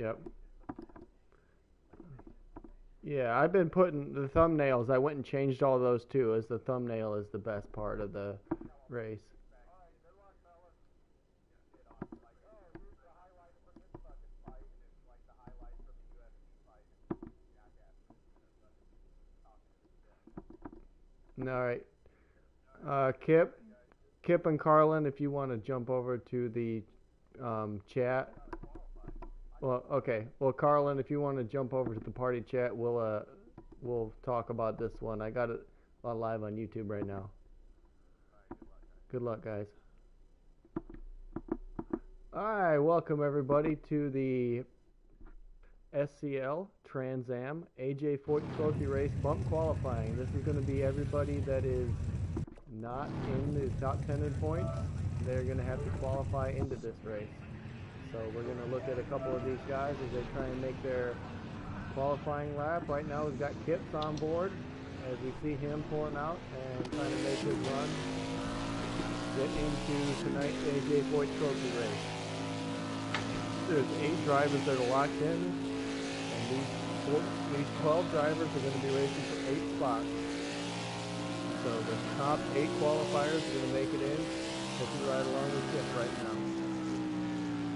Yep. Yeah, I've been putting the thumbnails. I went and changed all those too, as the thumbnail is the best part of the race. All right. Kip and Carlin, if you want to jump over to the chat. Well, okay. Well, Carlin, if you want to jump over to the party chat, we'll talk about this one. I got it on live on YouTube right now. Good luck, guys. All right, welcome everybody to the SCL TransAm AJ FOYT Trophy Race bump qualifying. This is going to be everybody that is not in the top 10 in points. They're going to have to qualify into this race. So we're going to look at a couple of these guys as they try and make their qualifying lap. Right now we've got Kips on board as we see him pulling out and trying to make his run. Get into tonight's AJ FOYT Trophy race. There's 8 drivers that are locked in, and these 12 drivers are going to be racing for 8 spots. So the top 8 qualifiers are going to make it in. This is right along with Kip right now.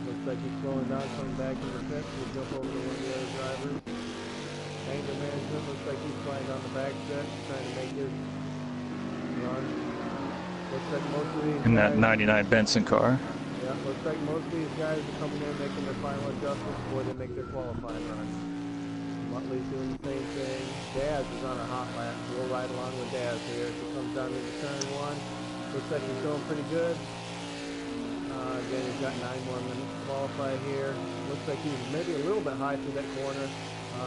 Looks like he's slowing down, coming back in the pits. We'll jump over to one of the other drivers. Anger management looks like he's flying down the back set, trying to make his run. Looks like most of these in that 99 Benson car. Yeah, looks like most of these guys are coming in making their final adjustments before they make their qualifying run. Muttley's doing the same thing. Daz is on a hot lap, so we'll ride along with Daz here as he comes down into turn 1. Looks like he's going pretty good. Again, he's got 9 more minutes to qualify here. Looks like he's maybe a little bit high through that corner.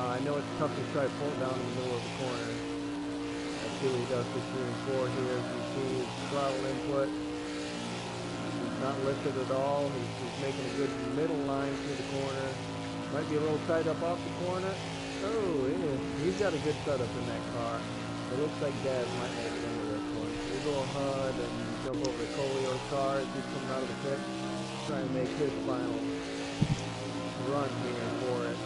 I know it's tough to try to pull it down in the middle of the corner. Let's see what he does for 3 and 4 here. As you see his throttle input. He's not lifted at all. He's making a good middle line through the corner. Might be a little tight up off the corner. Oh, yeah. He's got a good setup in that car. It looks like Daz might make it into this one. We'll go ahead and jump over to Colio's car as he's coming out of the pit. Trying to make his final run here for it.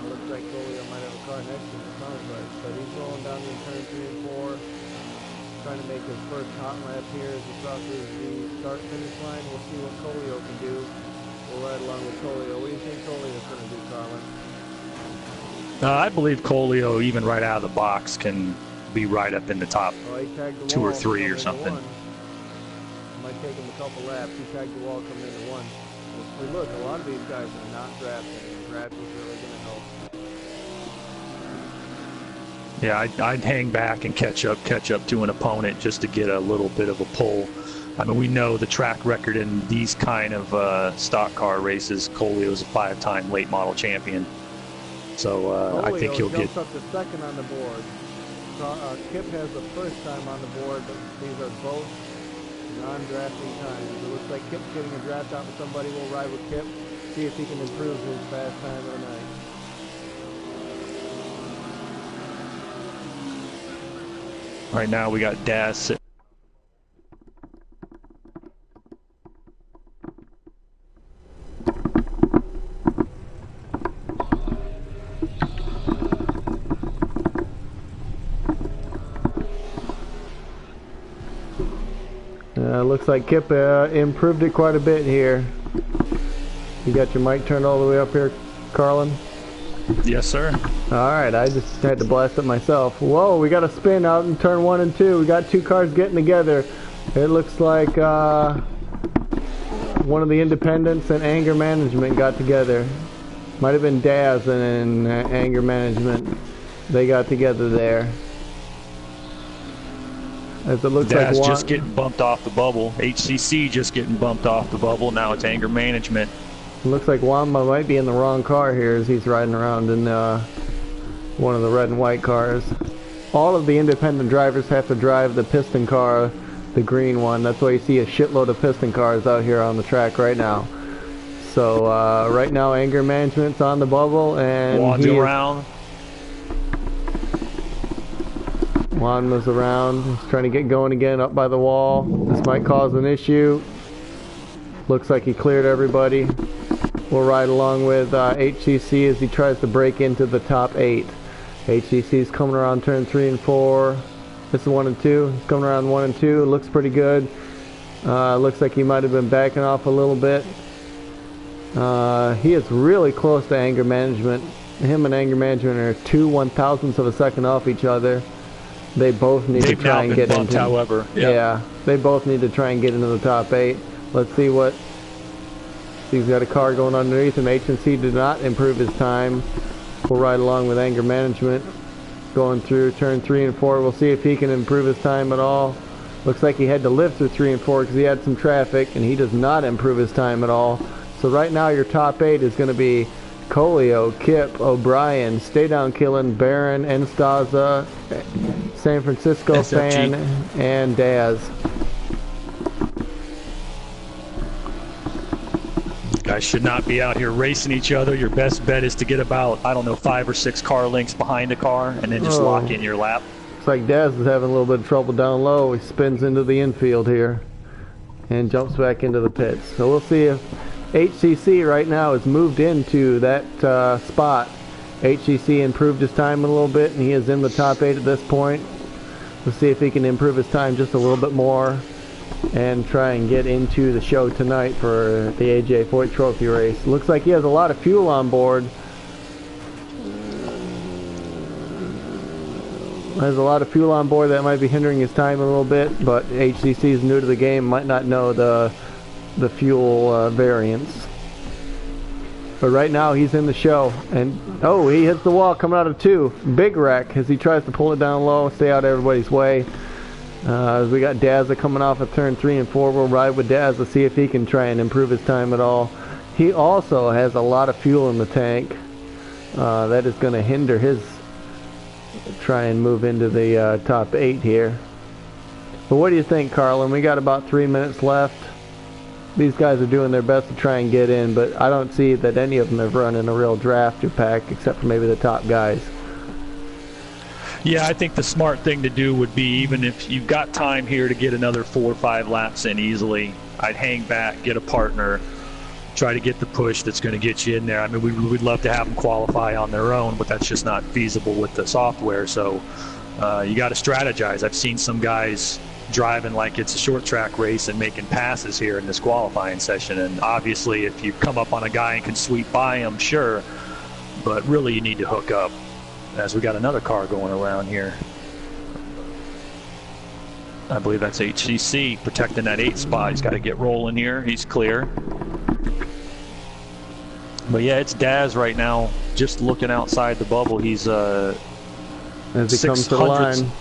Looks like Colio might have a car next to him in front of us, but he's rolling down in turn 3 and 4. Trying to make his first hot lap here as he crosses the start-finish line. We'll see what Colio can do. We'll ride along with Colio. What do you think Colio's going to do, Carlin? I believe Colio, even right out of the box, can be right up in the top 2 or 3 or something. Might take him a couple laps. He tagged the wall coming into 1. If we look, a lot of these guys are not drafting, and drafting is really going to help. Yeah, I'd hang back and catch up to an opponent just to get a little bit of a pull. I mean, we know the track record in these kind of stock car races. Colio's a 5-time late model champion. So I think he'll get up to second on the board. Kip has the first time on the board, but these are both non-drafting times. It looks like Kip's getting a draft out with somebody. We'll ride with Kip, see if he can improve his fast time of the night. Right now we got Daz sitting. Looks like Kip improved it quite a bit here. You got your mic turned all the way up here, Carlin? Yes, sir. Alright, I just had to blast it myself. Whoa, we got a spin out in turn 1 and 2. We got 2 cars getting together. It looks like one of the independents and anger management got together. Might have been Daz and anger management. They got together there. As it looks Daz like just getting bumped off the bubble. HCC just getting bumped off the bubble. Now it's anger management. It looks like Wamba might be in the wrong car here as he's riding around in one of the red and white cars. All of the independent drivers have to drive the piston car, the green one. That's why you see a shitload of piston cars out here on the track right now. So right now anger management's on the bubble and Juan was around. He's trying to get going again up by the wall. This might cause an issue. Looks like he cleared everybody. We'll ride along with HCC as he tries to break into the top 8. HCC's coming around turn 3 and 4. This is 1 and 2. He's coming around 1 and 2. Looks pretty good. Looks like he might have been backing off a little bit. He is really close to anger management. Him and anger management are 2/1000ths of a second off each other. They both need to try and get into. However, yeah, they both need to try and get into the top 8. Let's see what. He's got a car going underneath him. H&C did not improve his time. We'll ride along with anger management. Going through turn 3 and 4. We'll see if he can improve his time at all. Looks like he had to live through 3 and 4 because he had some traffic, and he does not improve his time at all. So right now your top 8 is going to be Colio, Kip, O'Brien, Stay Down Killin, Barron, Enstaza, San Francisco SFG. Fan, and Daz. Guys should not be out here racing each other. Your best bet is to get about, I don't know, 5 or 6 car lengths behind a car and then just lock in your lap. Looks like Daz is having a little bit of trouble down low. He spins into the infield here and jumps back into the pits. So we'll see if HCC right now has moved into that spot. HCC improved his time a little bit, and he is in the top 8 at this point. We'll see if he can improve his time just a little bit more and try and get into the show tonight for the AJ FOYT Trophy race. Looks like he has a lot of fuel on board. Has a lot of fuel on board that might be hindering his time a little bit, but HCC is new to the game, might not know the fuel variance. But right now he's in the show, and oh, he hits the wall coming out of 2. Big wreck as he tries to pull it down low, stay out of everybody's way. As we got Dazza coming off of turn 3 and 4, we'll ride with Daz to see if he can try and improve his time at all. He also has a lot of fuel in the tank. That is going to hinder his try and move into the top 8 here. But what do you think, Carlin? We got about 3 minutes left. These guys are doing their best to try and get in, but I don't see that any of them have run in a real draft pack except for maybe the top guys. Yeah, I think the smart thing to do would be, even if you've got time here to get another 4 or 5 laps in easily, I'd hang back, get a partner, try to get the push that's going to get you in there. I mean, we'd love to have them qualify on their own, but that's just not feasible with the software. So you got to strategize. I've seen some guys driving like it's a short track race and making passes here in this qualifying session. And obviously, if you come up on a guy and can sweep by him, sure, but really you need to hook up. As we got another car going around here. I believe that's HCC protecting that 8 spot. He's got to get rolling here. He's clear. But yeah, it's Daz right now, just looking outside the bubble. He's as he comes to the line.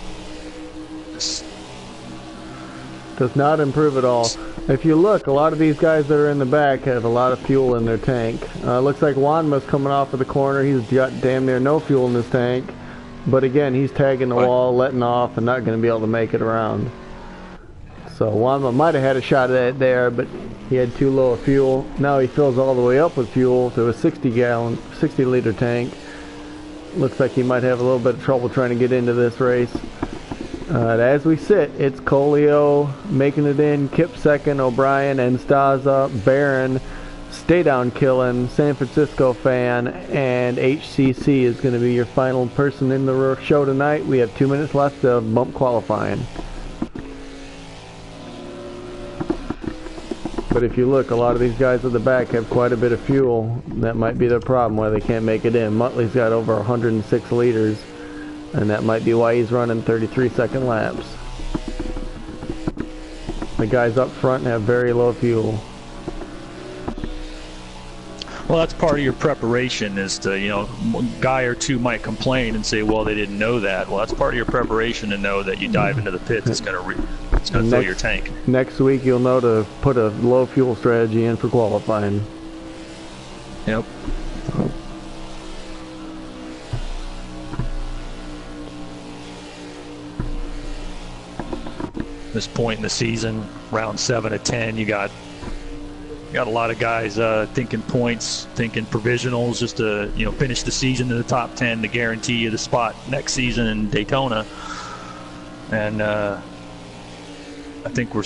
Does not improve at all. If you look, a lot of these guys that are in the back have a lot of fuel in their tank. Looks like Wanma's coming off of the corner. He's got damn near no fuel in his tank. But again, he's tagging the wall, letting off, and not going to be able to make it around. So Wanma might have had a shot at it there, but he had too low of fuel. Now he fills all the way up with fuel to a 60-liter tank. Looks like he might have a little bit of trouble trying to get into this race. As we sit, it's Colio making it in, Kip second, O'Brien, Enstaza, Barron, Stay Down Killin, San Francisco Fan, and HCC is going to be your final person in the show tonight. We have 2 minutes left of bump qualifying. But if you look, a lot of these guys at the back have quite a bit of fuel. That might be their problem, why they can't make it in. Muttley's got over 106 liters. And that might be why he's running 33-second laps. The guys up front have very low fuel. Well, that's part of your preparation, is to, you know, a guy or two might complain and say, well, they didn't know that. Well, that's part of your preparation to know that you dive into the pits, it's going to fill your tank. Next week, you'll know to put a low fuel strategy in for qualifying. Yep. This point in the season, round 7 of 10, you got a lot of guys thinking points, thinking provisionals, just to, you know, finish the season in the top 10 to guarantee you the spot next season in Daytona. And I think we're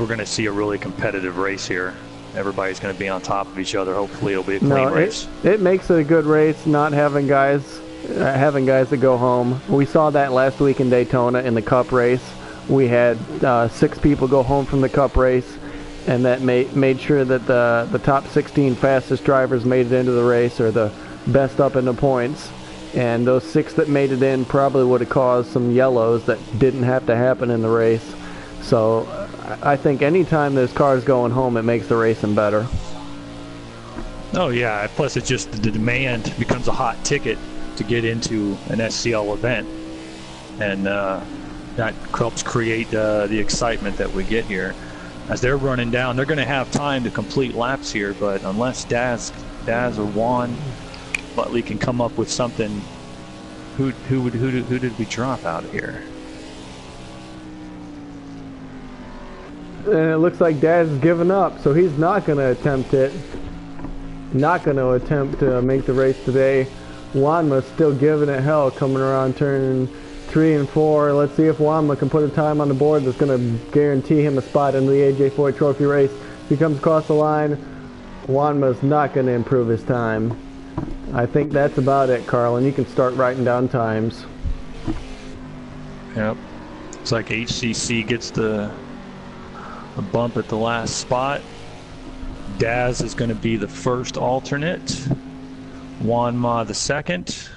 going to see a really competitive race here. everybody's going to be on top of each other. Hopefully it'll be a clean race. It makes it a good race not having guys that go home. We saw that last week in Daytona in the Cup race. We had 6 people go home from the Cup race, and that made sure that the top 16 fastest drivers made it into the race, or the best up in the points. And those 6 that made it in probably would have caused some yellows that didn't have to happen in the race. So I think anytime there's cars going home, it makes the racing better. Oh yeah, plus it's just the demand becomes a hot ticket to get into an SCL event, and that helps create the excitement that we get here. As they're running down, they're going to have time to complete laps here, but unless Daz or Juan Butley can come up with something, who did we drop out of here? And it looks like Daz has given up, so he's not going to attempt it. Not going to attempt to make the race today. Juanma's still giving it hell coming around turning 3 and 4. Let's see if Juanma can put a time on the board that's going to guarantee him a spot in the AJ Foyt Trophy race. If he comes across the line, Juanma's not going to improve his time. I think that's about it, Carlin. You can start writing down times. Yep. It's like HCC gets the bump at the last spot. Daz is going to be the first alternate. Juanma the second.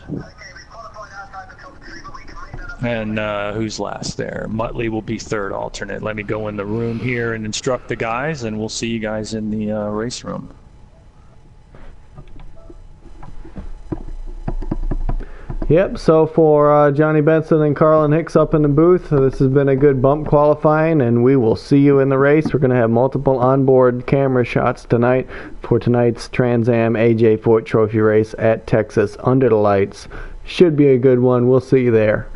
And who's last there? Muttley will be third alternate. Let me go in the room here and instruct the guys, and we'll see you guys in the race room. Yep, so for Johnny Benson and Carlin Hicks up in the booth, this has been a good bump qualifying, and we will see you in the race. We're going to have multiple onboard camera shots tonight for tonight's TransAm AJ Foyt Trophy race at Texas under the lights. Should be a good one. We'll see you there.